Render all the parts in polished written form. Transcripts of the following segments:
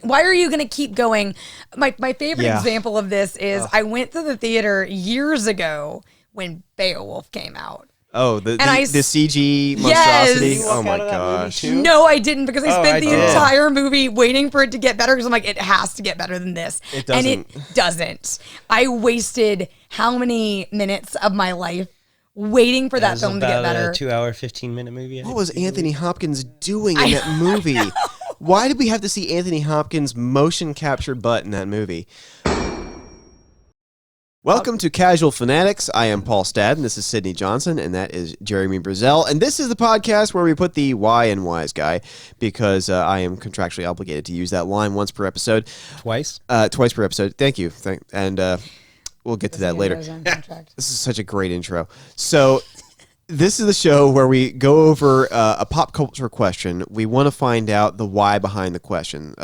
Why are you going to keep going? My favorite example of this is I went to the theater years ago when Beowulf came out. Oh, the CG monstrosity? Yes. Oh, my gosh. No, I didn't, because I spent the entire movie waiting for it to get better, because I'm like, it has to get better than this. It doesn't. And it doesn't. I wasted how many minutes of my life waiting for that film to get better? A 2-hour, 15-minute movie. What was Anthony Hopkins doing in that movie? Why did we have to see Anthony Hopkins' motion capture butt in that movie? Welcome to Casual Fanatics. I am Paul Stadden. This is Sydnee Johnson, and that is Jeremy Brazel. And this is the podcast where we put the why in wise guy, because I am contractually obligated to use that line once per episode. Twice? Twice per episode. Thank you. And we'll get to that later. This is such a great intro. So this is the show where we go over a pop culture question. We want to find out the why behind the question.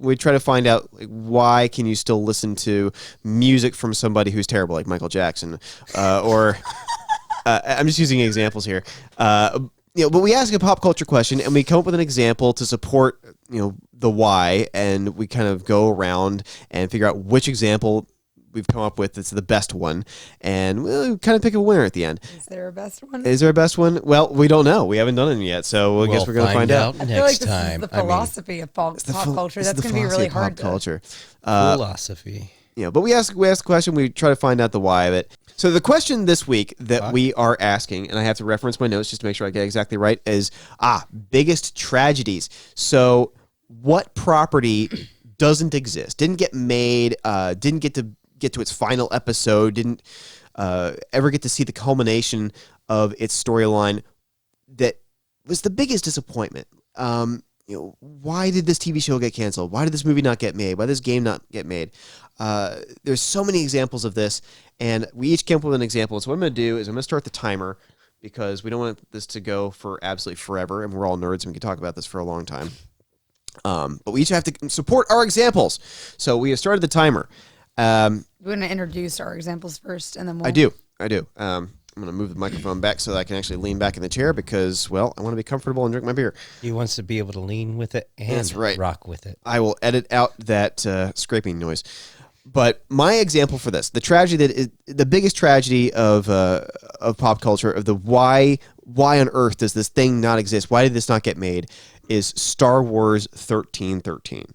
We try to find out, like, why can you still listen to music from somebody who's terrible, like Michael Jackson, or I'm just using examples here. But we ask a pop culture question and we come up with an example to support, the why, and we kind of go around and figure out which example we've come up with that's the best one, and we'll kind of pick a winner at the end. Is there a best one? Is there a best one? Well, we don't know. We haven't done it yet, so I guess we're going to find out. I feel like this is the philosophy of pop culture. That's going to be really hard. Pop culture. Philosophy. But we ask the question. We try to find out the why of it. So the question this week that we are asking, and I have to reference my notes just to make sure I get it exactly right, is biggest tragedies. So what property doesn't exist, didn't get made, didn't get to its final episode, didn't ever get to see the culmination of its storyline, that was the biggest disappointment. Why did this TV show get canceled? Why did this movie not get made? Why did this game not get made? There's so many examples of this, and we each came up with an example. So what I'm going to do is I'm going to start the timer, because we don't want this to go for absolutely forever, and we're all nerds and we can talk about this for a long time. But we each have to support our examples. So we have started the timer. We're going to introduce our examples first, and then we'll... I do. I'm going to move the microphone back so that I can actually lean back in the chair, because, well, I want to be comfortable and drink my beer. He wants to be able to lean with it and rock with it. I will edit out that scraping noise. But my example for this, the tragedy that is the biggest tragedy of pop culture, of the why on earth does this thing not exist? Why did this not get made? Is Star Wars 1313.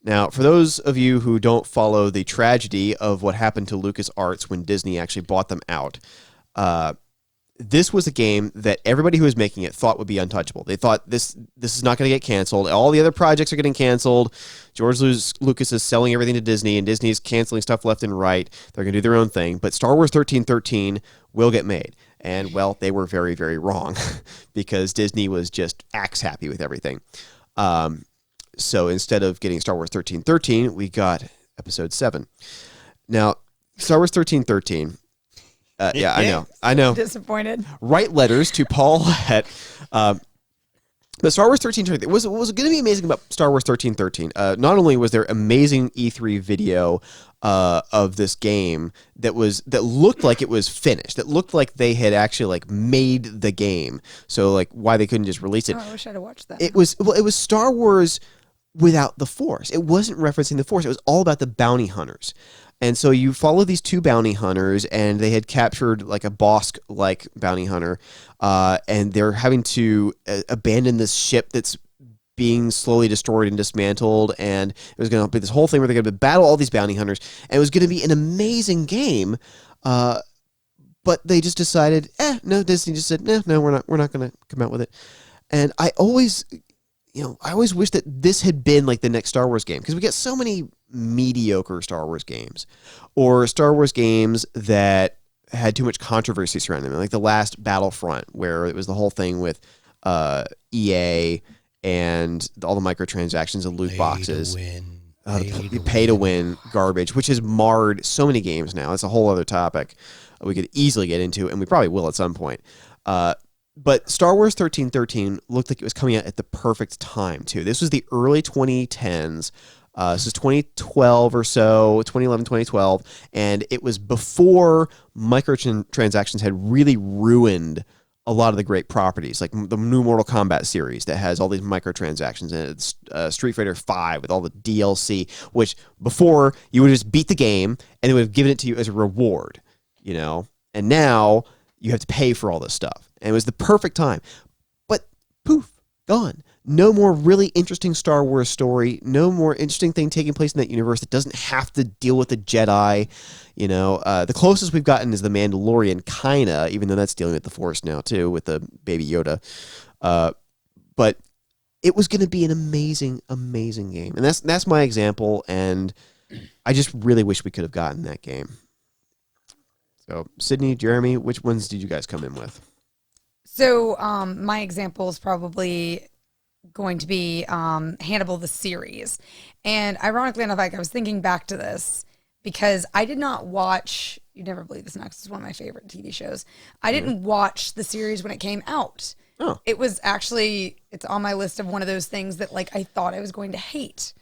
Now, for those of you who don't follow the tragedy of what happened to LucasArts when Disney actually bought them out, this was a game that everybody who was making it thought would be untouchable. They thought this is not going to get canceled. All the other projects are getting canceled. George Lucas is selling everything to Disney, and Disney's canceling stuff left and right. They're going to do their own thing. But Star Wars 1313 will get made. And, well, they were very, very wrong, because Disney was just axe happy with everything. So instead of getting Star Wars 1313, we got Episode 7. Now, Star Wars 1313... I know. Disappointed. Write letters to Paul at... But Star Wars 1313, what was going to be amazing about Star Wars 1313, not only was there amazing E3 video of this game that looked like it was finished, that looked like they had actually made the game. So why they couldn't just release it. Oh, I wish I'd have watched that. It was Star Wars without the Force. It wasn't referencing the Force. It was all about the bounty hunters. And so you follow these two bounty hunters, and they had captured a Bosk-like bounty hunter, and they're having to abandon this ship that's being slowly destroyed and dismantled, and it was going to be this whole thing where they're going to battle all these bounty hunters, and it was going to be an amazing game, but they just decided, no, Disney just said, no, we're not going to come out with it. And I always wish that this had been the next Star Wars game, because we get so many mediocre Star Wars games, or Star Wars games that had too much controversy surrounding them, like the last Battlefront, where it was the whole thing with EA and all the microtransactions and loot boxes. Pay to win garbage, which has marred so many games now. It's a whole other topic we could easily get into, and we probably will at some point. But Star Wars 1313 looked like it was coming out at the perfect time, too. This was the early 2010s. This is 2012 or so, 2011, 2012, and it was before microtransactions had really ruined a lot of the great properties, like the new Mortal Kombat series that has all these microtransactions, and it's Street Fighter V with all the DLC, which before you would just beat the game and they would have given it to you as a reward, and now you have to pay for all this stuff. And it was the perfect time. But poof, gone. No more really interesting Star Wars story. No more interesting thing taking place in that universe that doesn't have to deal with the Jedi. The closest we've gotten is The Mandalorian, kinda, even though that's dealing with the Force now too, with the Baby Yoda. But it was going to be an amazing, amazing game, and that's my example. And I just really wish we could have gotten that game. So, Sydnee, Jeremy, which ones did you guys come in with? So, my example is probably going to be Hannibal the series. And ironically enough, I was thinking back to this because I did not watch, you'd never believe this, next is one of my favorite TV shows. I didn't watch the series when it came out. Oh. It was actually, it's on my list of one of those things that I thought I was going to hate.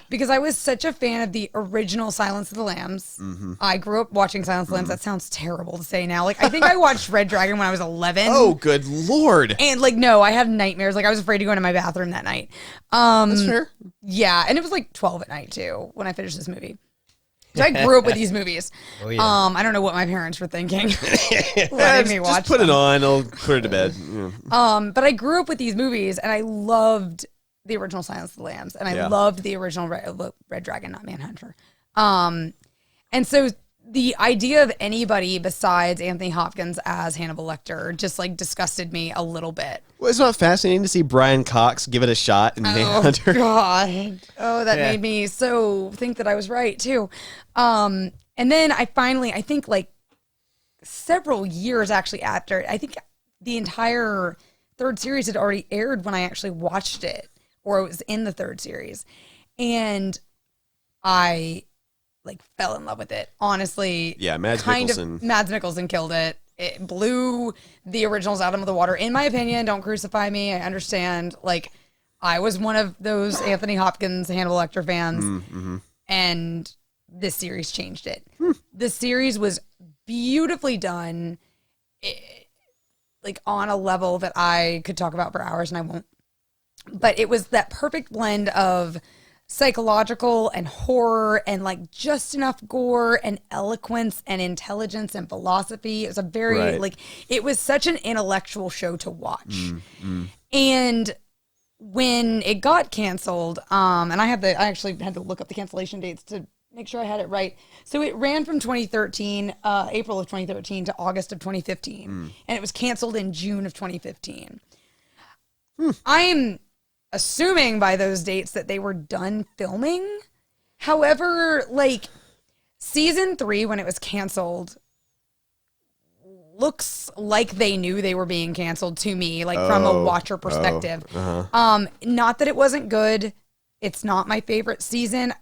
Because I was such a fan of the original Silence of the Lambs. Mm-hmm. I grew up watching Silence of the Lambs. That sounds terrible to say now. I think I watched Red Dragon when I was 11. Oh, good Lord. And no, I had nightmares. I was afraid to go into my bathroom that night. That's fair. Yeah. And it was 12 at night too when I finished this movie. So I grew up with these movies. Oh, yeah. I don't know what my parents were thinking. Letting me watch just put them. it on. I'll put it to bed. Yeah. But I grew up with these movies, and I loved the original Silence of the Lambs, and I loved the original Red Dragon, not Manhunter. And so the idea of anybody besides Anthony Hopkins as Hannibal Lecter just disgusted me a little bit. Well, it's not fascinating to see Brian Cox give it a shot in Manhunter. Oh, God. Oh, that made me so think that I was right, too. And then I think several years actually after, I think the entire third series had already aired when I actually watched it, or it was in the third series. And I fell in love with it, honestly. Yeah, Mads Mikkelsen killed it. It blew the originals out of the water, in my opinion. Don't crucify me. I understand. I was one of those Anthony Hopkins, Hannibal Lecter fans, and this series changed it. The series was beautifully done, on a level that I could talk about for hours, and I won't. But it was that perfect blend of psychological and horror and just enough gore and eloquence and intelligence and philosophy. It was a very it was such an intellectual show to watch. And when it got canceled, and I actually had to look up the cancellation dates to make sure I had it right. So it ran from 2013, April of 2013 to August of 2015, and it was canceled in June of 2015. I'm assuming by those dates that they were done filming. However, season 3, when it was canceled, looks like they knew they were being canceled to me, from a watcher perspective. Not that it wasn't good. It's not my favorite season.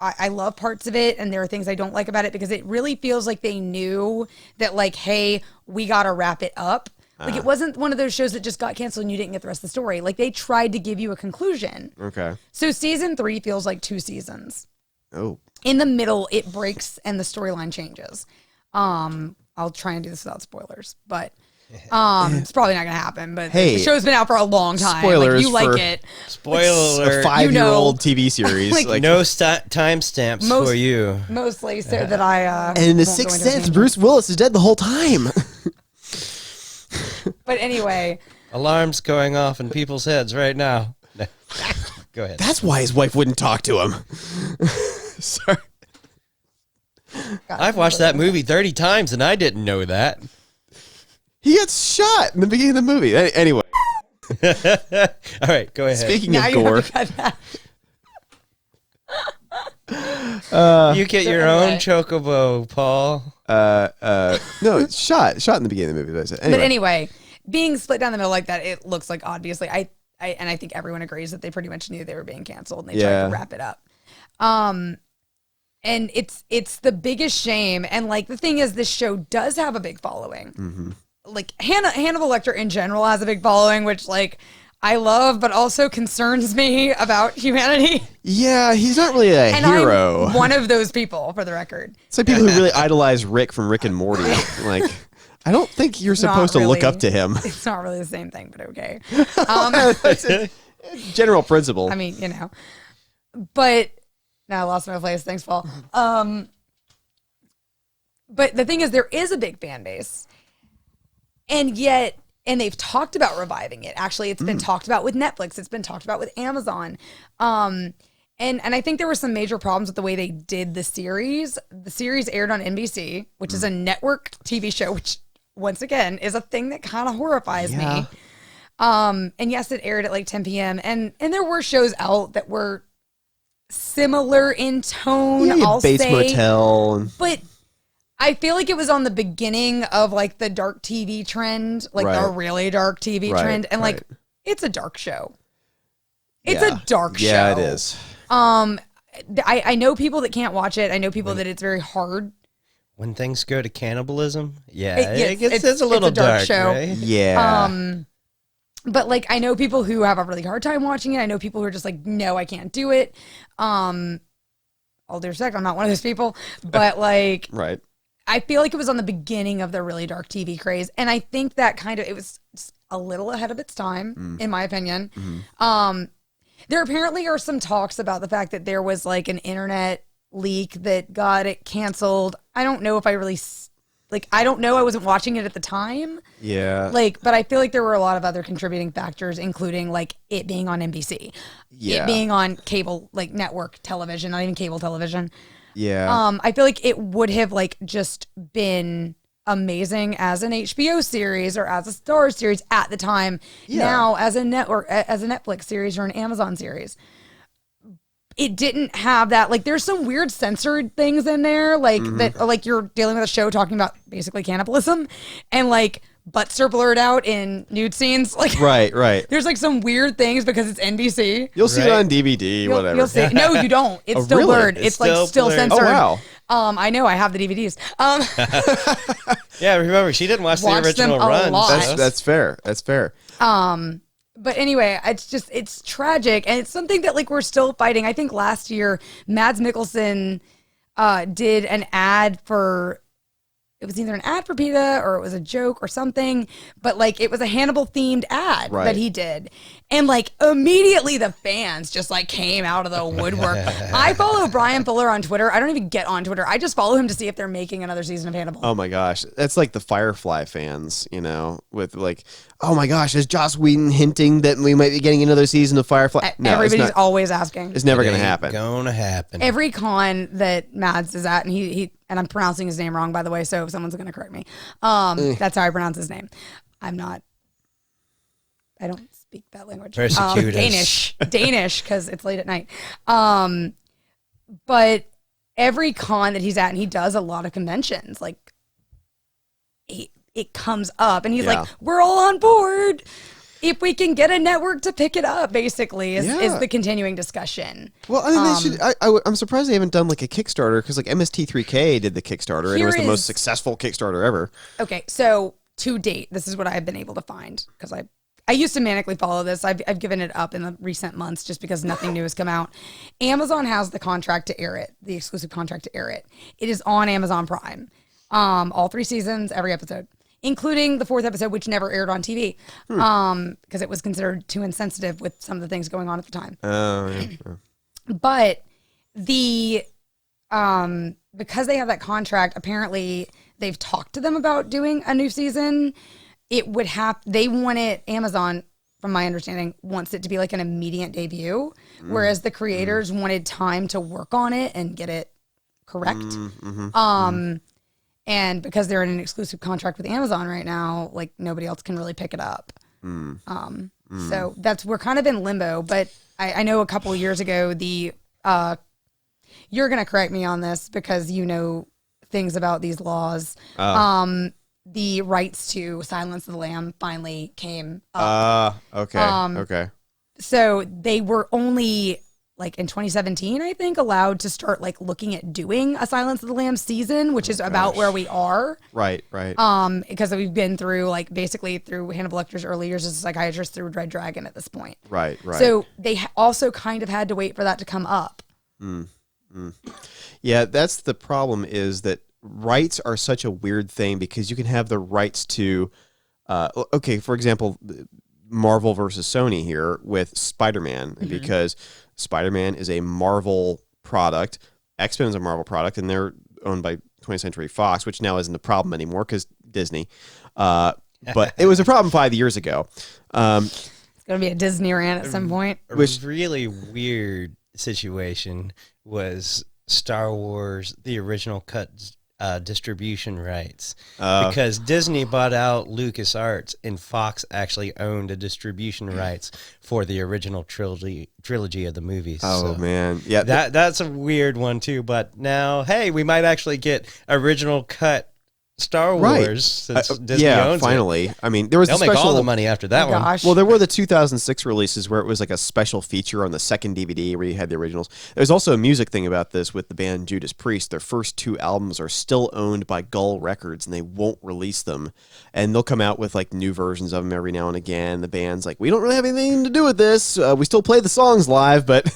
I love parts of it, and there are things I don't like about it because it really feels like they knew that, hey, we got to wrap it up. It wasn't one of those shows that just got canceled and you didn't get the rest of the story. They tried to give you a conclusion. Okay. So season 3 feels like 2 seasons. Oh. In the middle, it breaks and the storyline changes. I'll try and do this without spoilers, but it's probably not going to happen. But the show's been out for a long time. Spoilers you like it. Spoiler. A 5-year-old TV series. No timestamps for you. Mostly so that I... and in The Sixth Sense, Bruce Willis is dead the whole time. But anyway. Alarms going off in people's heads right now. Go ahead. That's why his wife wouldn't talk to him. Sorry. I've watched that movie 30 times and I didn't know that. He gets shot in the beginning of the movie. Anyway. All right, go ahead. Speaking of gore. You get your own chocobo, Paul. No, it's shot in the beginning of the movie. But anyway, being split down the middle like that, it looks like obviously I think everyone agrees that they pretty much knew they were being canceled and they tried to wrap it up. And it's the biggest shame. And the thing is, this show does have a big following. Mm-hmm. Hannibal Lecter in general has a big following, which I love, but also concerns me about humanity. Yeah, he's not really a hero. I'm one of those people, for the record. It's like people who really idolize Rick from Rick and Morty. I don't think you're supposed to look up to him. It's not really the same thing, but okay. That's a general principle. I mean, but now I lost my place. Thanks, Paul. But the thing is, there is a big fan base, and they've talked about reviving it. Actually, it's been talked about with Netflix. It's been talked about with Amazon. And I think there were some major problems with the way they did the series. The series aired on NBC, which is a network TV show, which once again is a thing that kind of horrifies me. And yes, it aired at like 10 p.m. And there were shows out that were similar in tone. I'll Bates say, Motel. but I feel like it was on the beginning of like the dark TV trend, like the really dark TV trend, and like it's a dark show. It's a dark show. Yeah, it is. I know people that can't watch it. I know people that it's very hard. When things go to cannibalism, it's a little a dark show. Right? Yeah. But like I know people who have a really hard time watching it. I know people who are just like, no, I can't do it. All due respect, I'm not one of those people. But like, right. I feel like it was on the beginning of the really dark TV craze, and I think that it was a little ahead of its time, in my opinion. There apparently are some talks about the fact that there was like an internet leak that got it canceled. I don't know if I really I don't know. I wasn't watching it at the time. Yeah. But I feel like there were a lot of other contributing factors, including like it being on NBC, it being on cable, like network television, not even cable television. Yeah. I feel like it would have like just been amazing as an HBO series or as a Starz series at the time. Yeah. Now as a network, as a Netflix series or an Amazon series, it didn't have that. Like there's some weird censored things in there, like that, like you're dealing with a show talking about basically cannibalism, and like butts are blurred out in nude scenes. Like right. there's like some weird things because it's NBC. You'll see it on DVD, whatever. You'll see. No, you don't. It's still really? blurred. It's like still blurred. censored. Oh, wow. I know. I have the DVDs. Yeah, remember, she didn't watch the Watched them original a run. lot. That's fair. That's fair. But anyway, it's tragic, and it's something that like we're still fighting. I think last year, Mads Mikkelsen did an ad for. It was either an ad for PETA or it was a joke or something, but like it was a Hannibal themed ad that he did. And like immediately the fans just like came out of the woodwork. I follow Brian Fuller on Twitter. I don't even get on Twitter. I just follow him to see if they're making another season of Hannibal. Oh my gosh. That's like the Firefly fans, with like, oh my gosh, is Joss Whedon hinting that we might be getting another season of Firefly? No, everybody's always asking. It's never going to happen. Gonna happen. Every con that Mads is at, and he and I'm pronouncing his name wrong, by the way, so if someone's going to correct me. That's how I pronounce his name. I don't speak that language. Persecute Danish, because it's late at night. But every con that he's at, and he does a lot of conventions, like it comes up, and he's like, we're all on board. If we can get a network to pick it up, basically, is the continuing discussion. Well, I mean, they should. I'm surprised they haven't done like a Kickstarter, because like MST3K did the Kickstarter, and it was the most successful Kickstarter ever. Okay, so to date, this is what I've been able to find, because I used to manically follow this. I've given it up in the recent months just because nothing new has come out. Amazon has the contract to air it, the exclusive contract to air it. It is on Amazon Prime. All 3 seasons, every episode, including the 4th episode, which never aired on TV, because it was considered too insensitive with some of the things going on at the time. But because they have that contract, apparently they've talked to them about doing a new season. They want it, Amazon, from my understanding, wants it to be like an immediate debut, whereas the creators wanted time to work on it and get it correct. And because they're in an exclusive contract with Amazon right now, like nobody else can really pick it up. So we're kind of in limbo, but I know a couple of years ago, you're going to correct me on this because you know things about these laws. The rights to Silence of the Lamb finally came up. Okay. So they were only like in 2017, I think, allowed to start like looking at doing a Silence of the Lambs season, which is about where we are. Right. Because we've been through like basically through Hannibal Lecter's early years as a psychiatrist through Red Dragon at this point. Right. So they also kind of had to wait for that to come up. Yeah, that's the problem, is that rights are such a weird thing because you can have the rights to, okay, for example, Marvel versus Sony here with Spider-Man, because Spider-Man is a Marvel product, X-Men is a Marvel product, and they're owned by 20th Century Fox, which now isn't a problem anymore because Disney. But it was a problem 5 years ago. It's going to be a Disney rant at some point. A really weird situation was Star Wars, the original cut distribution rights. Because Disney bought out LucasArts and Fox actually owned the distribution rights for the original trilogy of the movies. Oh, man. Yeah. That's a weird one, too. But now, hey, we might actually get original cut Star Wars since Disney owns finally. it. I mean, there was They'll a special, make all the money after that one. Gosh. Well, there were the 2006 releases where it was like a special feature on the second DVD where you had the originals. There's also a music thing about this with the band Judas Priest. Their first 2 albums are still owned by Gull Records, and they won't release them. And they'll come out with like new versions of them every now and again. The band's like, we don't really have anything to do with this. We still play the songs live, but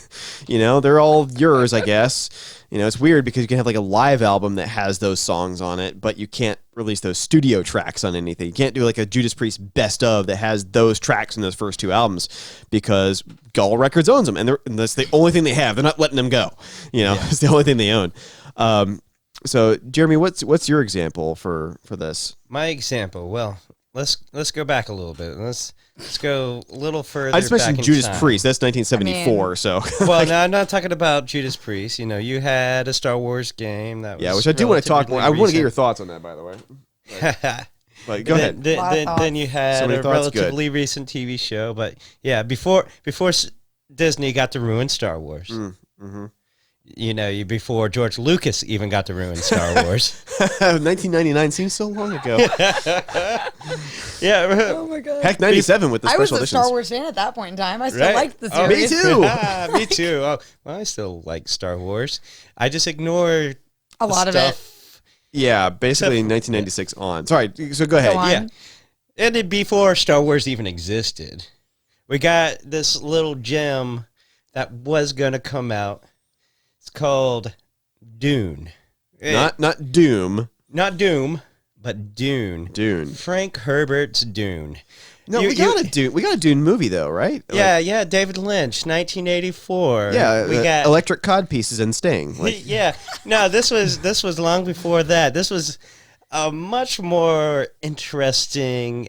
they're all yours, I guess. It's weird because you can have like a live album that has those songs on it, but you can't release those studio tracks on anything. You can't do like a Judas Priest best of that has those tracks in those first 2 albums because Gull Records owns them, and that's the only thing they have. They're not letting them go. It's the only thing they own. So, Jeremy, what's your example for this? My example, well, let's go back a little bit. Let's go a little further. I just mentioned back in Judas time. Priest. That's 1974. So, well, no, I'm not talking about Judas Priest. You had a Star Wars game that was which I do want to talk more. I want to get your recent. thoughts on that, by the way. But go ahead. Then you had So many a thoughts, relatively recent TV show, but yeah, before Disney got to ruin Star Wars. Mm-hmm. Before George Lucas even got to ruin Star Wars. 1999 seems so long ago. Yeah. Oh my god. Heck, 97 with the I special was a editions. Star Wars fan at that point in time. I still Right? liked the Oh, series. Me too. Me too. Oh, well, I still like Star Wars. I just ignore A lot of stuff. Yeah, basically Except- 1996 on. Sorry, so go ahead. Go on. Yeah. And then before Star Wars even existed, we got this little gem that was going to come out. It's called Dune. Not Doom. Not Doom, but Dune. Dune. Frank Herbert's Dune. No, we got a Dune movie though, right? Yeah, David Lynch, 1984. Yeah, we got Electric Cod Pieces and Sting. Like, yeah. No, this was long before that. This was a much more interesting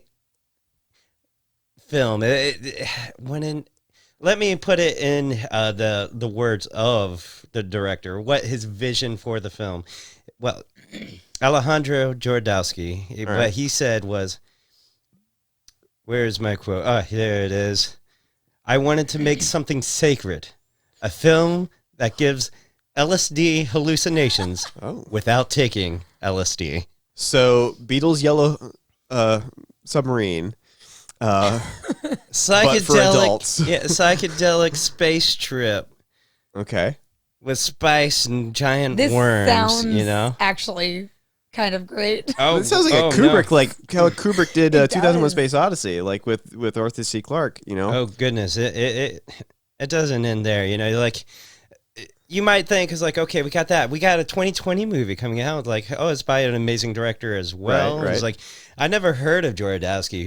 film. Let me put it in the words of the director, what his vision for the film. Well, Alejandro Jodorowsky, what he said was, where's my quote? Oh, there it is. I wanted to make something sacred, a film that gives LSD hallucinations without taking LSD. So Beatles' Yellow Submarine. Psychedelic, psychedelic space trip Okay. with spice and giant This worms. sounds actually kind of great. Oh, It sounds like a Kubrick, like how Kubrick did 2001: Space Odyssey, like with Arthur C. Clarke. Oh goodness, it doesn't end there. Like you might think it's like, okay, we got that. We got a 2020 movie coming out. Like, oh, it's by an amazing director as well. Right. It's like, I never heard of Jodorowsky.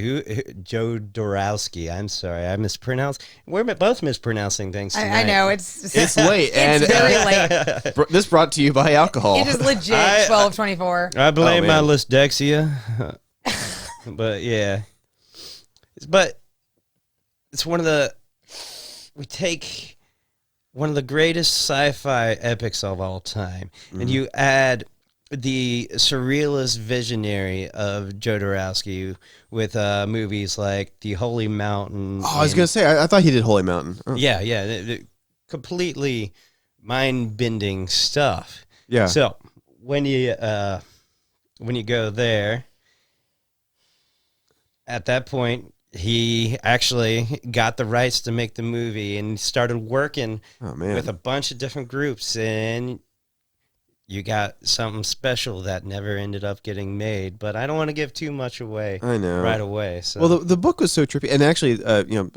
I'm sorry, I mispronounced. We're both mispronouncing things tonight. I know it's It's late, and it's very late. this brought to you by alcohol. It is legit 12:24. I blame my man. dyslexia. But yeah, but it's we take one of the greatest sci-fi epics of all time, and you add the surrealist visionary of Jodorowsky with movies like The Holy Mountain. I was gonna say, I thought he did Holy Mountain. Oh. Yeah, completely mind-bending stuff. Yeah. So when you go there, at that point, he actually got the rights to make the movie and started working with a bunch of different groups, and you got something special that never ended up getting made. But I don't want to give too much away. I know. Right away. So. Well, the book was so trippy, and actually,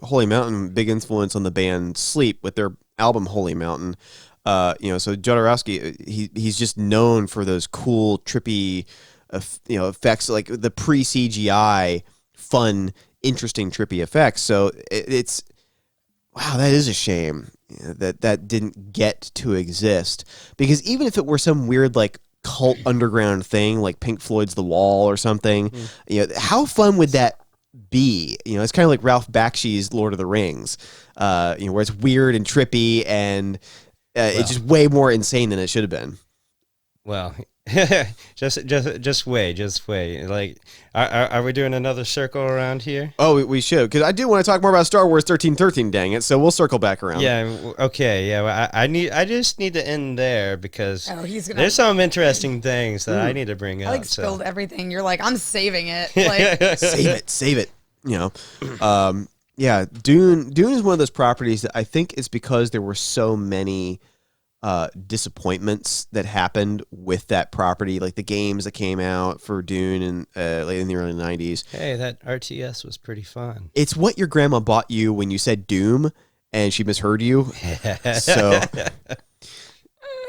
Holy Mountain, big influence on the band Sleep with their album Holy Mountain. So Jodorowsky, he's just known for those cool, trippy, effects, like the pre-CGI, fun, interesting, trippy effects. So it's wow, that is a shame that didn't get to exist, because even if it were some weird like cult underground thing like Pink Floyd's The Wall or something, how fun would that be? It's kind of like Ralph Bakshi's Lord of the Rings, where it's weird and trippy and it's just way more insane than it should have been. Well, just wait. Like, are we doing another circle around here? Oh, we should, because I do want to talk more about Star Wars 1313. Dang it! So we'll circle back around. Yeah. Okay. Yeah. Well, I just need to end there because there's some interesting things that I need to bring up. Spilled everything. You're like, I'm saving it. Like, save it. Yeah. Dune is one of those properties that I think is because there were so many disappointments that happened with that property, like the games that came out for Dune in late in the early 90s. Hey, that RTS was pretty fun. It's what your grandma bought you when you said Doom and she misheard you. So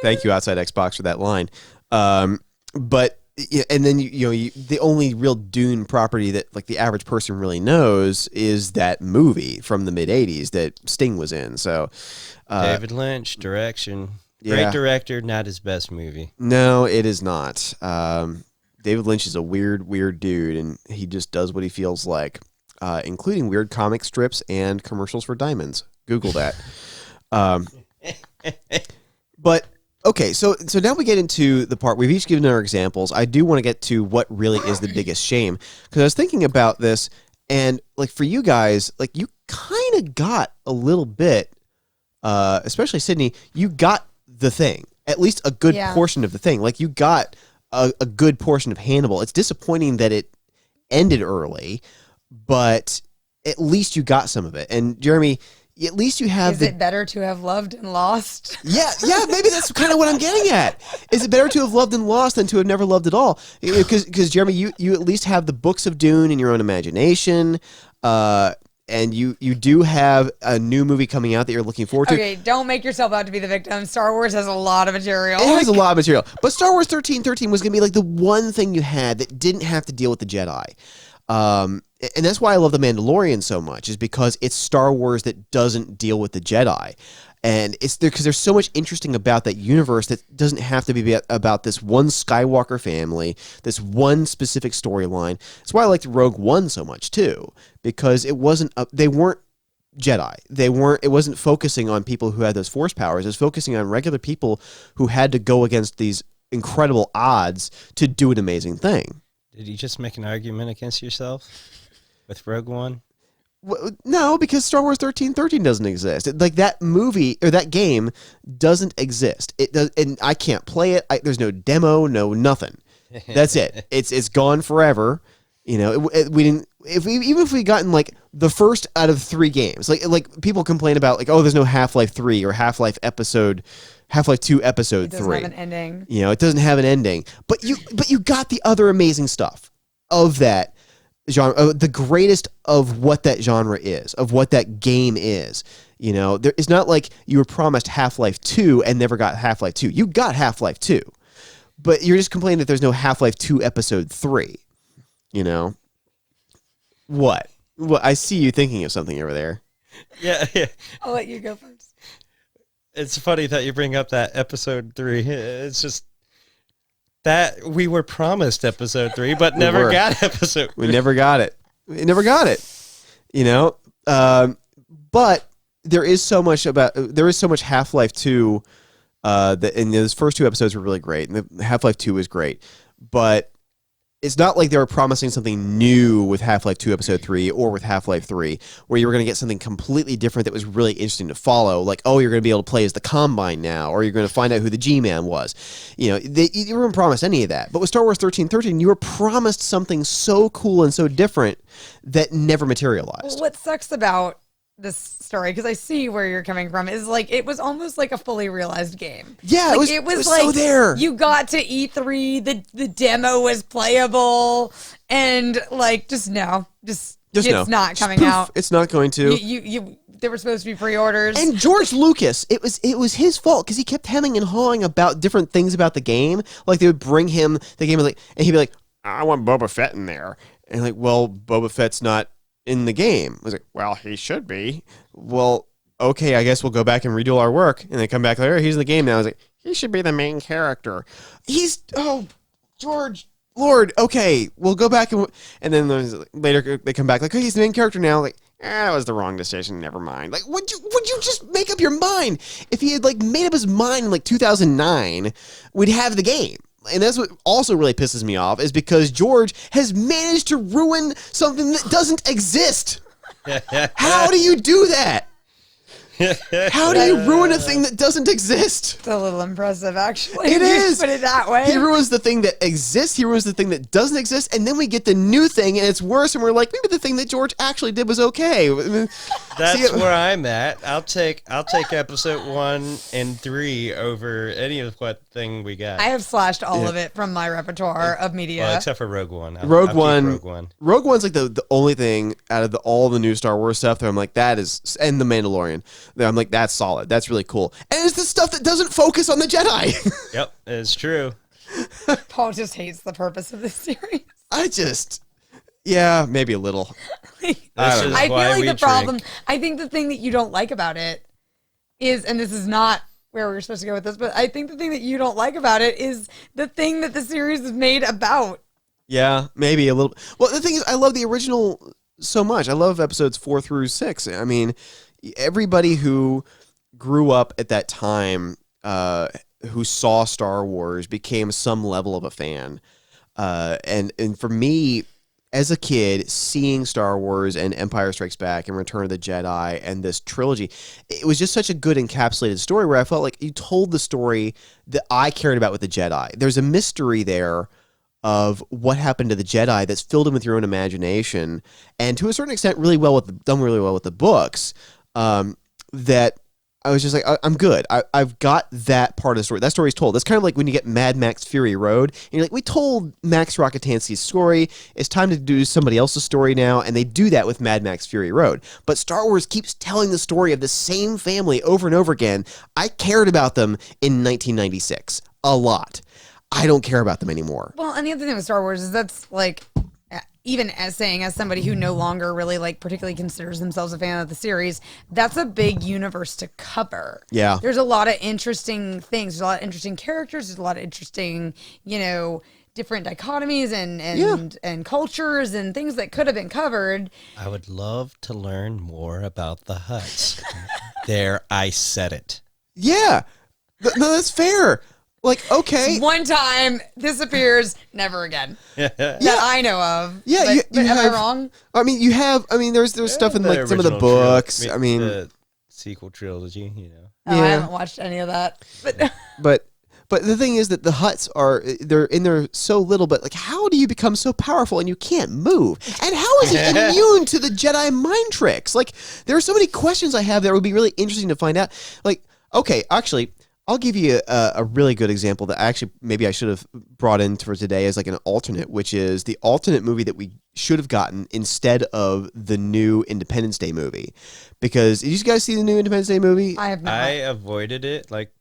thank you, Outside Xbox, for that line. But and then the only real Dune property that like the average person really knows is that movie from the mid 80s that Sting was in. So David Lynch direction. Great director, not his best movie. No, it is not. David Lynch is a weird dude, and he just does what he feels like, including weird comic strips and commercials for diamonds. Google that. But okay, so now we get into the part we've each given our examples. I do want to get to what really is the biggest shame, because I was thinking about this, and like for you guys, like you kind of got a little bit, especially Sydnee, you got the Thing, at least a good portion of the Thing. Like you got a good portion of Hannibal. It's disappointing that it ended early, but at least you got some of it. And Jeremy, at least you have. Is it better to have loved and lost? Yeah, maybe that's kind of what I'm getting at. Is it better to have loved and lost than to have never loved at all? Because Jeremy, you at least have the books of Dune in your own imagination. And you do have a new movie coming out that you're looking forward to. Okay, don't make yourself out to be the victim. Star Wars has a lot of material. It has a lot of material. But Star Wars 1313 was going to be like the one thing you had that didn't have to deal with the Jedi. And that's why I love The Mandalorian so much, is because it's Star Wars that doesn't deal with the Jedi. And it's there because there's so much interesting about that universe that doesn't have to be about this one Skywalker family, this one specific storyline. That's why I liked Rogue One so much too, because it wasn't they weren't Jedi. It wasn't focusing on people who had those Force powers. It was focusing on regular people who had to go against these incredible odds to do an amazing thing. Did you just make an argument against yourself with Rogue One? No, because Star Wars 1313 doesn't exist. Like that movie or that game doesn't exist. It does, and I can't play it. There's no demo, no nothing. That's it. It's gone forever. We didn't. Even if we gotten like the first out of 3 games, like people complain about like, oh, there's no Half-Life 3 or Half-Life 2 episode 3. It doesn't have an ending. It doesn't have an ending. But you got the other amazing stuff of that genre, the greatest of what that genre is, of what that game is. It's not like you were promised Half-Life 2 and never got Half-Life 2. You got Half-Life 2, but you're just complaining that there's no Half-Life 2 episode 3. What? I see you thinking of something over there. Yeah. I'll let you go first. It's funny that you bring up that episode 3. It's just that we were promised episode 3, but never got episode 3. We never got it. But there is so much Half-Life 2 that, and those first 2 episodes were really great, and the Half-Life 2 was great, but it's not like they were promising something new with Half-Life 2 Episode 3 or with Half-Life 3, where you were going to get something completely different that was really interesting to follow. Like, oh, you're going to be able to play as the Combine now, or you're going to find out who the G-Man was. You weren't promised any of that. But with Star Wars 1313, you were promised something so cool and so different that never materialized. Well, what sucks about this story, because I see where you're coming from, is like it was almost like a fully realized game. Yeah, like, it was like so there. You got to E3, the demo was playable, and like it's not coming poof, out. It's not going to. there were supposed to be pre-orders. And George Lucas, it was his fault because he kept hemming and hawing about different things about the game. Like they would bring him the game, and he'd be like, "I want Boba Fett in there," and like, well, Boba Fett's not in the game. I was like, well, he should be. Well, okay, I guess we'll go back and redo our work, and they come back later. He's in the game now. I was like, he should be the main character. George. Lord, okay, we'll go back and then later they come back like, oh, he's the main character now. Like, that was the wrong decision. Never mind. Like, would you just make up your mind? If he had like made up his mind in like 2009, we'd have the game. And that's what also really pisses me off is because George has managed to ruin something that doesn't exist. How do you do that? How do you ruin a thing that doesn't exist? It's a little impressive, actually. It is. Put it that way. He ruins the thing that exists. He ruins the thing that doesn't exist, and then we get the new thing, and it's worse. And we're like, maybe the thing that George actually did was okay. That's where I'm at. I'll take episode 1 and 3 over any of what thing we got. I have slashed all of it from my repertoire of media. Well, except for Rogue One. Rogue One. Rogue One's like the only thing out of all the new Star Wars stuff that I'm like, that is, and The Mandalorian. I'm like, that's solid. That's really cool. And it's the stuff that doesn't focus on the Jedi. Yep, it's true. Paul just hates the purpose of this series. Yeah, maybe a little. I feel like the problem, I think the thing that you don't like about it is, and this is not where we were supposed to go with this, but I think the thing that you don't like about it is the thing that the series is made about. Yeah, maybe a little. Well, the thing is, I love the original so much. I love episodes 4 through 6. I mean, everybody who grew up at that time, who saw Star Wars, became some level of a fan. And for me, as a kid, seeing Star Wars and Empire Strikes Back and Return of the Jedi and this trilogy, it was just such a good encapsulated story where I felt like you told the story that I cared about with the Jedi. There's a mystery there of what happened to the Jedi that's filled in with your own imagination, and to a certain extent, done really well with the books. That I was just like, I'm good. I've got that part of the story. That story's told. That's kind of like when you get Mad Max Fury Road, and you're like, we told Max Rockatansky's story. It's time to do somebody else's story now, and they do that with Mad Max Fury Road. But Star Wars keeps telling the story of the same family over and over again. I cared about them in 1996 a lot. I don't care about them anymore. Well, and the other thing with Star Wars is that's like, even as somebody who no longer really like particularly considers themselves a fan of the series, that's a big universe to cover. Yeah. There's a lot of interesting things. There's a lot of interesting characters. There's a lot of interesting, different dichotomies and cultures and things that could have been covered. I would love to learn more about the Hutts. There, I said it. Yeah. No, that's fair. Like, okay. One time, disappears, never again. That I know of. Yeah, but am I wrong? I mean, there's stuff in like some of the books. The sequel trilogy, Oh, I haven't watched any of that. But the thing is that the Hutts they're in there so little, but like, how do you become so powerful and you can't move? And how is he immune to the Jedi mind tricks? Like, there are so many questions I have that would be really interesting to find out. Like, okay, actually, I'll give you a really good example that maybe I should have brought in for today as like an alternate, which is the alternate movie that we should have gotten instead of the new Independence Day movie. Because did you guys see the new Independence Day movie? I have not. I avoided it like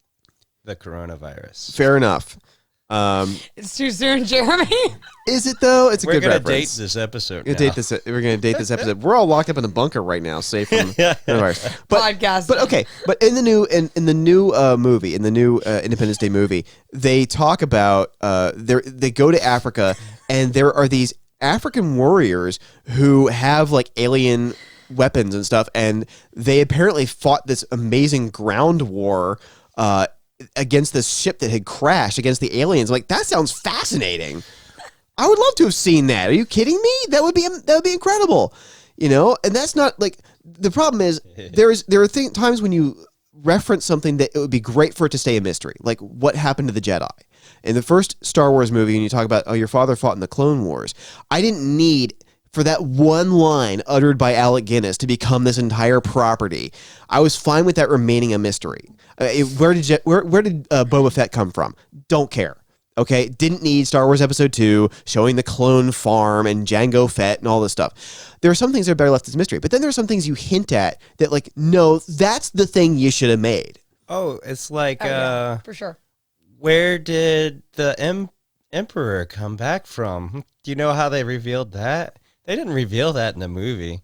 the coronavirus. Fair enough. It's too soon, Jeremy. Is it though? It's a good reference. We're gonna date this episode. We're gonna date this episode. We're all locked up in a bunker right now, safe from coronavirus. Podcast. But okay. But in the new movie, in the new Independence Day movie, they talk about they go to Africa, and there are these African warriors who have like alien weapons and stuff, and they apparently fought this amazing ground war against this ship that had crashed against the aliens. Like, that sounds fascinating. I would love to have seen that. Are you kidding me? That would be incredible. And that's not like, the problem is there are times when you reference something that it would be great for it to stay a mystery. Like what happened to the Jedi in the first Star Wars movie, and you talk about, your father fought in the Clone Wars. I didn't need for that one line uttered by Alec Guinness to become this entire property. I was fine with that remaining a mystery. Where did Boba Fett come from? Don't care. Okay, didn't need Star Wars Episode 2 showing the clone farm and Jango Fett and all this stuff. There are some things that are better left as mystery, but then there are some things you hint at that, like, no, that's the thing you should have made. Oh, it's like, for sure. Where did the Emperor come back from? Do you know how they revealed that? They didn't reveal that in the movie.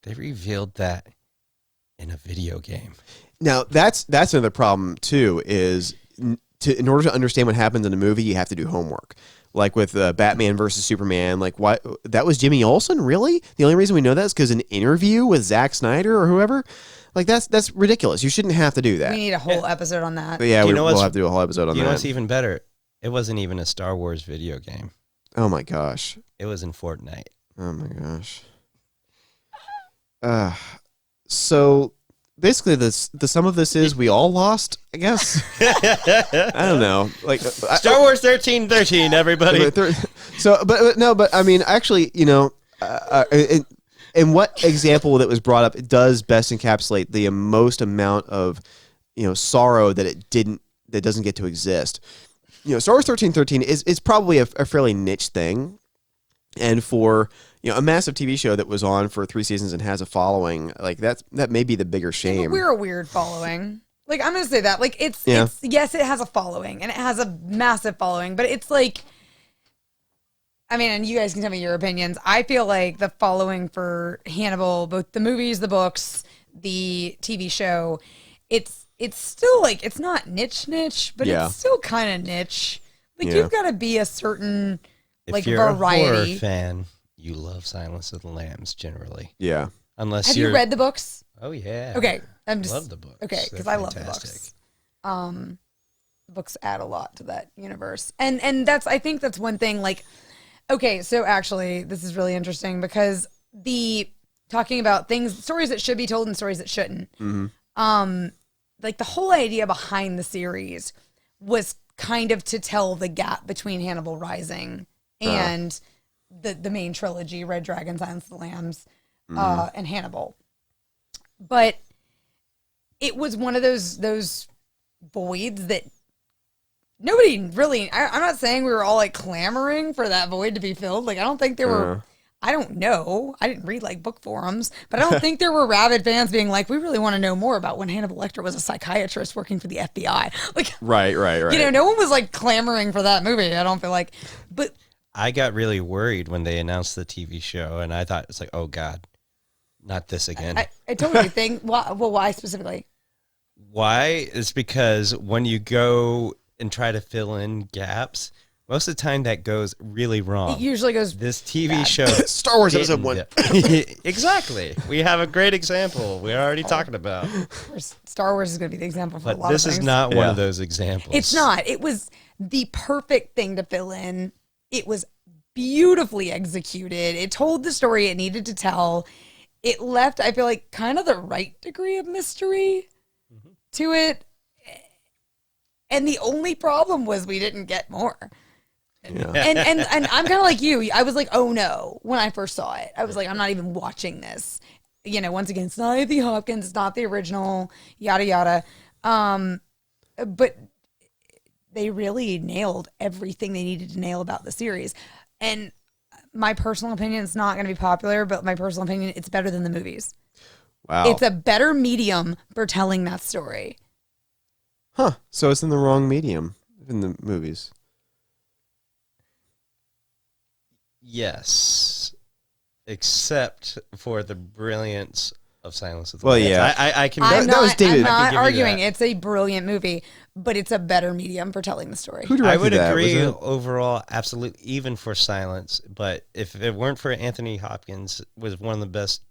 They revealed that in a video game. Now, that's another problem, too, is in order to understand what happens in a movie, you have to do homework. Like with Batman versus Superman, like what that was Jimmy Olsen, really? The only reason we know that is because an interview with Zack Snyder or whoever. Like that's ridiculous. You shouldn't have to do that. We need a whole episode on that. But yeah, we'll have to do a whole episode on that. You know what's even better? It wasn't even a Star Wars video game. Oh my gosh. It was in Fortnite. Oh my gosh. So basically, the sum of this is we all lost, I guess. I don't know. Like Star Wars 1313, everybody. But I mean, actually, you know, and what example that was brought up does best encapsulate the most amount of, you know, sorrow that doesn't get to exist. You know, Star Wars 1313 is probably a fairly niche thing, and for, you know, a massive TV show that was on for 3 seasons and has a following, like that may be the bigger shame. But we're a weird following. Like, I'm gonna say that. Like, it's yes, it has a following and it has a massive following, but it's like, I mean, and you guys can tell me your opinions. I feel like the following for Hannibal, both the movies, the books, the TV show, it's still like, it's not niche, but it's still kind of niche. Like, you've got to be a certain if you're variety. A horror fan, you love Silence of the Lambs generally. Yeah. Have you read the books? Oh yeah. Okay, I love the books. Okay, because I love the books. Books add a lot to that universe, and I think that's one thing. Like, okay, so actually, this is really interesting because talking about stories that should be told and stories that shouldn't. Mm-hmm. Like the whole idea behind the series was kind of to tell the gap between Hannibal Rising and the main trilogy, Red Dragon, Silence of the Lambs, and Hannibal. But it was one of those voids that nobody really, I'm not saying we were all like clamoring for that void to be filled. Like, I don't think there were, I don't know. I didn't read like book forums, but I don't think there were rabid fans being like, we really want to know more about when Hannibal Lecter was a psychiatrist working for the FBI. Like, right. You know, no one was like clamoring for that movie. I don't feel like, but I got really worried when they announced the TV show, and I thought it's like, oh God, not this again. I totally think, why specifically? Why? It's because when you go and try to fill in gaps, most of the time that goes really wrong. It usually goes this TV bad. show. Star Wars Episode 1. Exactly. We have a great example we're already talking about. Star Wars is going to be the example for a lot of things. But this is not one of those examples. It's not. It was the perfect thing to fill in. It was beautifully executed. It told the story it needed to tell. It left, I feel like, kind of the right degree of mystery to it. And the only problem was we didn't get more. Yeah. And I'm kind of like you. I was like, oh no, when I first saw it. I was like, I'm not even watching this. You know, once again, it's not Anthony Hopkins, it's not the original, yada yada. But they really nailed everything they needed to nail about the series. And my personal opinion, it's not going to be popular, but my personal opinion, it's better than the movies. Wow. It's a better medium for telling that story. Huh. So it's in the wrong medium in the movies. Yes. Except for the brilliance of Silence of the Well, Lambs. yeah. I can. I'm I not can arguing. give you It's a brilliant movie, but it's a better medium for telling the story. Who that. I would directed that? agree Was it- overall, absolutely, even for Silence. But if it weren't for Anthony Hopkins, it was one of the best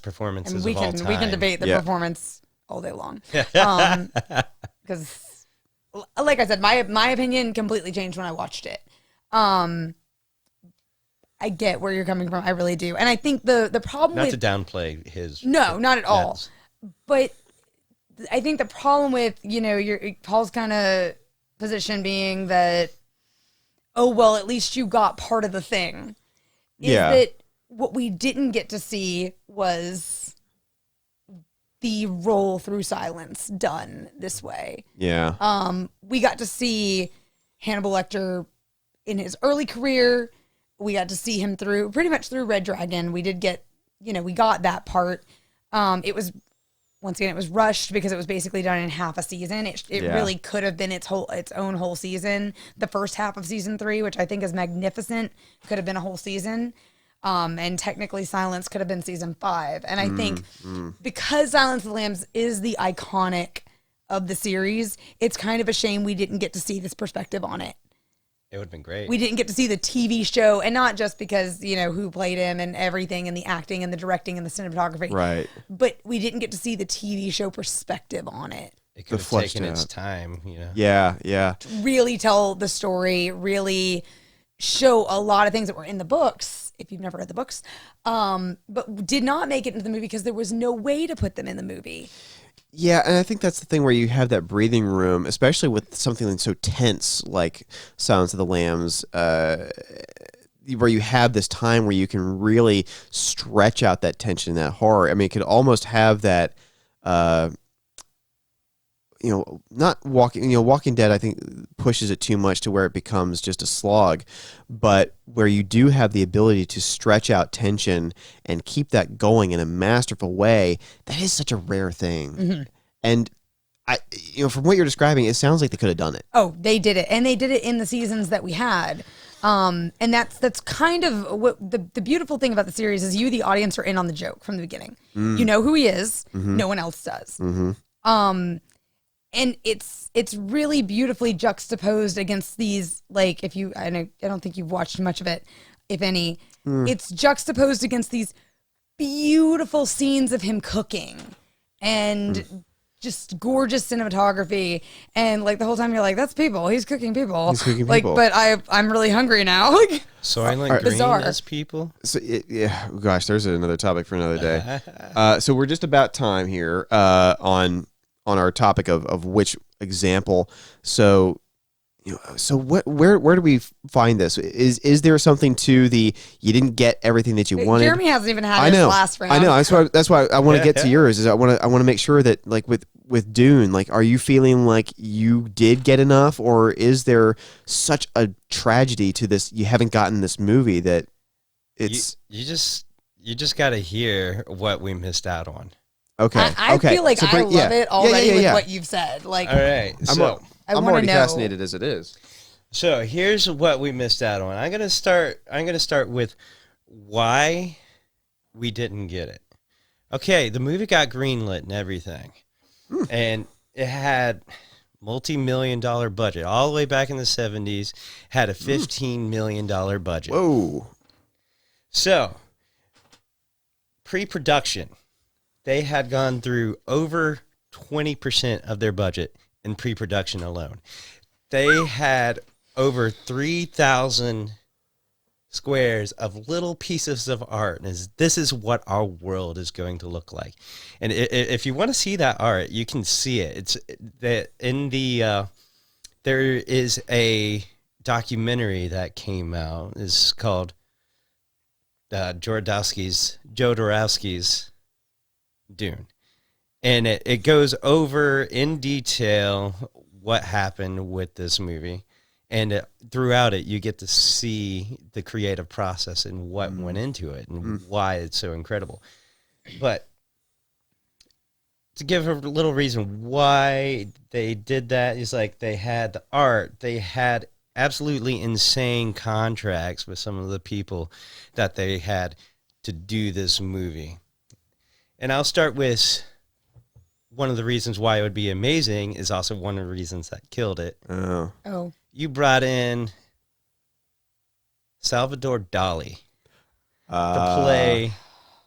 performances And we of all can time. we can debate the Yeah. performance all day long, because, like I said, my opinion completely changed when I watched it. I get where you're coming from. I really do, and I think the problem Not with to downplay his. no, not at all. That's- But I think the problem with, you know, Paul's kind of position being that, oh, well, at least you got part of the thing. Is that what we didn't get to see was the roll through silence done this way. Yeah. we got to see Hannibal Lecter in his early career. We got to see him pretty much through Red Dragon. We did get, we got that part. It was, once again, it was rushed because it was basically done in half a season. It really could have been its own whole season. The first half of season 3, which I think is magnificent, could have been a whole season. And technically Silence could have been season 5. And I think because Silence of the Lambs is the iconic of the series, it's kind of a shame we didn't get to see this perspective on it. It would have been great. We didn't get to see the TV show, and not just because, who played him and everything, and the acting and the directing and the cinematography. Right. But we didn't get to see the TV show perspective on it. It could have taken its time, Yeah. Really tell the story, really show a lot of things that were in the books, if you've never read the books, but did not make it into the movie because there was no way to put them in the movie. Yeah, and I think that's the thing where you have that breathing room, especially with something that's so tense like Silence of the Lambs, where you have this time where you can really stretch out that tension, that horror. I mean, it could almost have that, not Walking Dead, I think, pushes it too much to where it becomes just a slog, but where you do have the ability to stretch out tension and keep that going in a masterful way, that is such a rare thing. Mm-hmm. And from what you're describing, it sounds like they could have done it. Oh, they did it, and they did it in the seasons that we had. And that's kind of what the beautiful thing about the series is. You, the audience, are in on the joke from the beginning. You know who he is. Mm-hmm. No one else does. Mm-hmm. And it's really beautifully juxtaposed against these, like, I don't think you've watched much of it, if any. It's juxtaposed against these beautiful scenes of him cooking and just gorgeous cinematography. And like the whole time you're like, that's people. He's cooking people. He's cooking like, people. but I'm really hungry now. Like, Soylent Green bizarre. as people. So gosh, there's another topic for another day. So we're just about time here on our topic of which example. So where do we find this? Is there something to the you didn't get everything that you wanted? Jeremy hasn't even had his last round. I know. That's why I want to get to yours. Is I want to make sure that, like, with Dune, like, are you feeling like you did get enough, or is there such a tragedy to this? You haven't gotten this movie that it's you just got to hear what we missed out on. Okay. I feel like I love it already with what you've said. Like, all right, I'm already fascinated as it is. So here's what we missed out on. I'm gonna start with why we didn't get it. Okay, the movie got greenlit and everything, and it had multi-million-dollar budget all the way back in the 70s. Had a $15 million budget. Whoa! So pre-production, they had gone through over 20% of their budget in pre-production alone. They had over 3,000 squares of little pieces of art. And this is what our world is going to look like. And if you want to see that art, you can see it. It's that in the there is a documentary that came out. It's called Jodorowsky's Dune. And it goes over in detail what happened with this movie. And throughout it, you get to see the creative process and what went into it and why it's so incredible. But to give a little reason why they did that is, like, they had the art. They had absolutely insane contracts with some of the people that they had to do this movie. And I'll start with one of the reasons why it would be amazing is also one of the reasons that killed it. Oh. You brought in Salvador Dali to play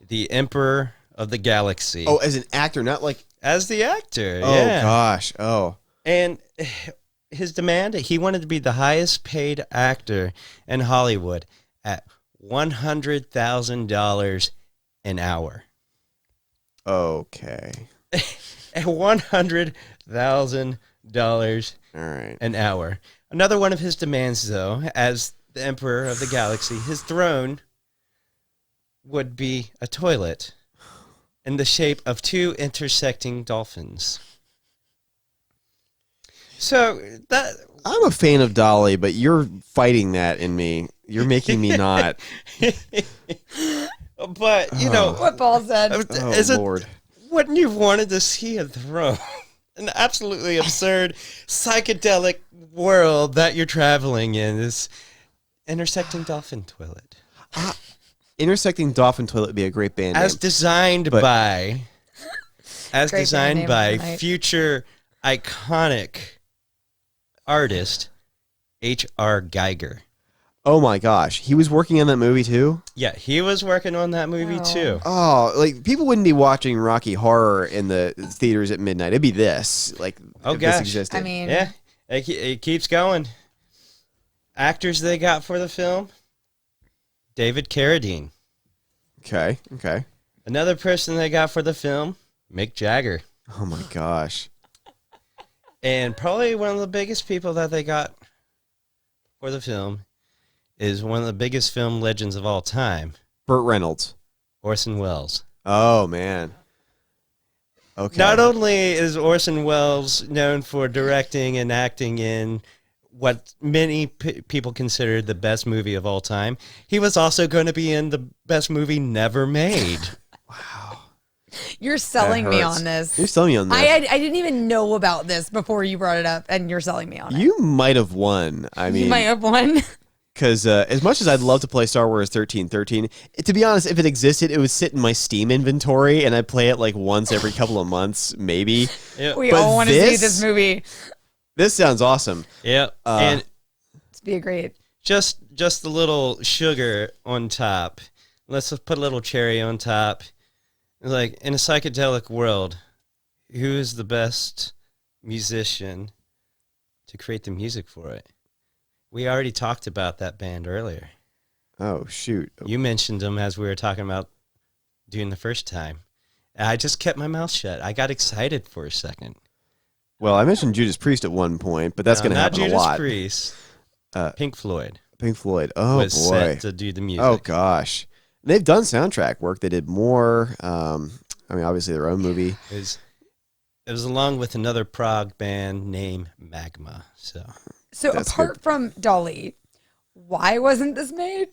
the Emperor of the Galaxy. Oh, as an actor, not like... As the actor, oh, yeah. Gosh, oh. And his demand, he wanted to be the highest paid actor in Hollywood at $100,000 an hour. Okay. At $100,000 an hour. Another one of his demands, though, as the Emperor of the Galaxy, his throne would be a toilet in the shape of two intersecting dolphins. So that I'm a fan of Dali, but you're fighting that in me. You're making me not. But you know What Paul said. Oh, Lord. Wouldn't you wanted to see a throne? An absolutely absurd psychedelic world that you're traveling in. This intersecting dolphin toilet. Intersecting Dolphin Toilet would be a great band As name. designed But- by Great band name by tonight. future iconic artist H.R. Geiger. Oh my gosh, he was working on that movie too. Yeah, he was working on that movie Wow. too. Oh, like people wouldn't be watching Rocky Horror in the theaters at midnight. It'd be this, like, Oh, if gosh. this existed. I mean, Yeah, it keeps going. Actors they got for the film: David Carradine. Okay. Another person they got for the film: Mick Jagger. Oh my gosh. And probably one of the biggest people that they got for the film is one of the biggest film legends of all time, Burt Reynolds. Orson Welles. Oh man. Okay. Not only is Orson Welles known for directing and acting in what many people consider the best movie of all time, he was also going to be in the best movie never made. you're selling That me hurts. on this. You're selling me on this. I didn't even know about this before you brought it up, and you're selling me on it. You might have won. I You mean, might have won. because as much as I'd love to play Star Wars 1313, to be honest, if it existed, it would sit in my Steam inventory, and I'd play it like once every couple of months, maybe. Yep. We But all want to see this- this movie. This sounds awesome. Yep. And It's be a great. just a little sugar on top. Let's just put a little cherry on top. Like, in a psychedelic world, who is the best musician to create the music for it? We already talked about that band earlier. Oh shoot. You mentioned them as we were talking about Dune the first time. I just kept my mouth shut. I got excited for a second. Well, I mentioned Judas Priest at one point, but that's going to happen Judas a lot. Priest. Pink Floyd Pink Floyd. Oh was boy. set to do the music. Oh gosh. They've done soundtrack work. They did more. I mean, obviously their own movie. It was along with another Prague band named Magma. So That's apart from Dali, why wasn't this made?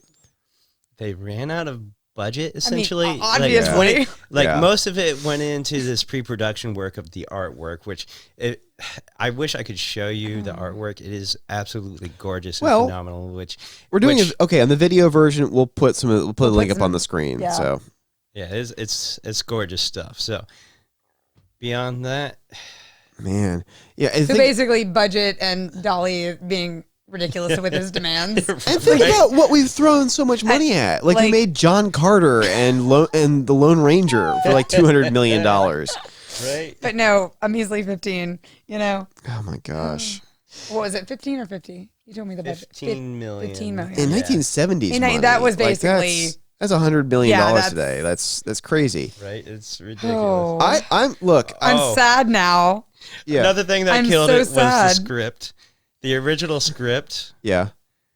they ran out of budget, essentially. obviously. Yeah. Most of it went into this pre-production work of the artwork, which I wish I could show you the artwork. It is absolutely gorgeous and Well, phenomenal. Which We're doing which, it okay on the video version. We'll put a link up some- on the screen. yeah. So yeah, it's gorgeous stuff. So beyond that, man, yeah. I So think, basically, budget and Dali being ridiculous with his demands. and think about what we've thrown so much money at. Like we like- made John Carter and the Lone Ranger for like $200 million. Oh right? But no, a measly 15. You know, my gosh. what was it, 15 or 50? You told me the budget. 15 million. 15 million. In Yeah. 1970s, And money, that was like, basically- that's $100 million Yeah, that's- today. That's crazy. Right? It's ridiculous. Oh, I'm look. I'm Oh. sad now. Yeah, Another thing that I'm killed so it was the sad. script. The original script, yeah.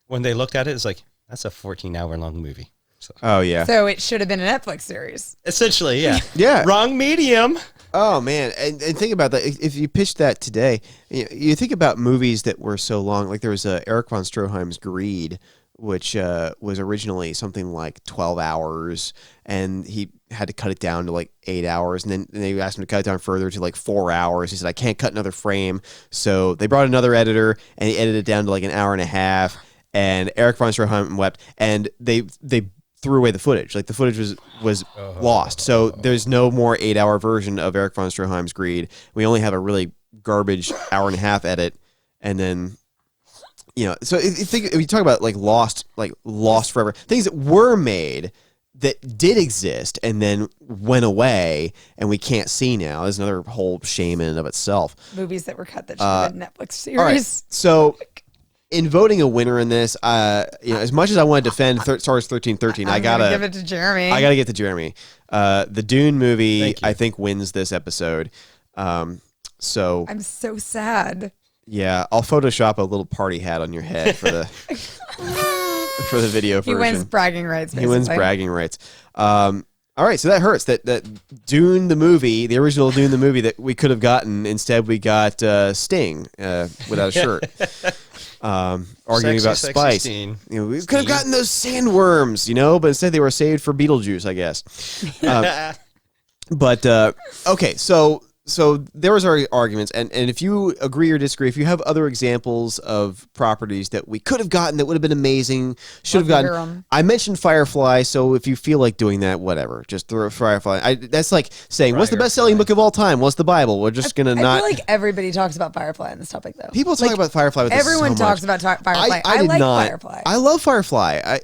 when they looked at it, it's like, that's a 14-hour long movie. So, Oh yeah. So it should have been a Netflix series. essentially, yeah. Yeah. Wrong medium. Oh man, and think about that. If you pitched that today, you think about movies that were so long. Like there was Eric von Stroheim's Greed, which was originally something like 12 hours, and he had to cut it down to like 8 hours, and then they asked him to cut it down further to like 4 hours. He said, "I can't cut another frame," so they brought another editor, and he edited it down to like an hour and a half. And Eric von Stroheim wept, and they threw away the footage. Like the footage was lost. So there's no more 8-hour version of Eric von Stroheim's Greed. We only have a really garbage hour and a half edit, and then so if you talk about like lost forever, things that were made that did exist and then went away and we can't see now. There's another whole shame in and of itself. Movies that were cut that should have been Netflix series. All right, so in voting a winner in this, as much as I want to defend Star Wars 1313, I'm gonna give it to Jeremy. I gotta get to Jeremy. The Dune movie, Thank you. I think, wins this episode. So I'm so sad. yeah, I'll Photoshop a little party hat on your head for the for the video He version. wins bragging rights. He wins basically. bragging rights. All right, so that hurts. That Dune the movie, the original Dune the movie that we could have gotten, instead we got Sting without a shirt. Arguing about Spice. Steen. We could have gotten those sandworms, but instead they were saved for Beetlejuice, I guess. Okay, so there was our arguments, and if you agree or disagree, if you have other examples of properties that we could have gotten that would have been amazing, should have gotten. I mentioned Firefly, so if you feel like doing that, whatever, just throw Firefly. That's like saying, what's the best-selling book of all time? What's the Bible? We're just gonna not. I feel like everybody talks about Firefly on this topic, though. People talk about Firefly. With everyone so talks much. about Firefly. I did like not. Firefly. I love Firefly.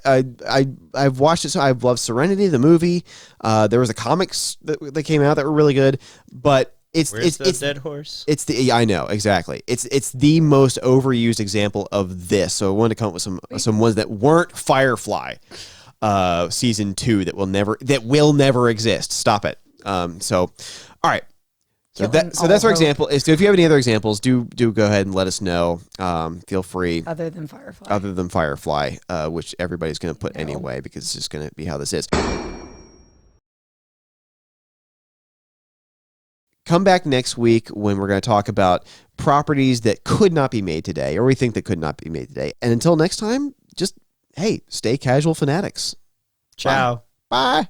I've watched it. So I've loved Serenity, the movie. There was a comics that came out that were really good, but. It's the dead horse. I know exactly. It's the most overused example of this. So I wanted to come up with some ones that weren't Firefly, season 2 that will never exist. Stop it. All right. So that's our example. So if you have any other examples, do go ahead and let us know. Feel free. Other than Firefly, which everybody's going to put anyway because it's just going to be how this is. Come back next week when we're going to talk about properties that could not be made today, or we think that could not be made today. And until next time, just, stay casual fanatics. Ciao. Bye.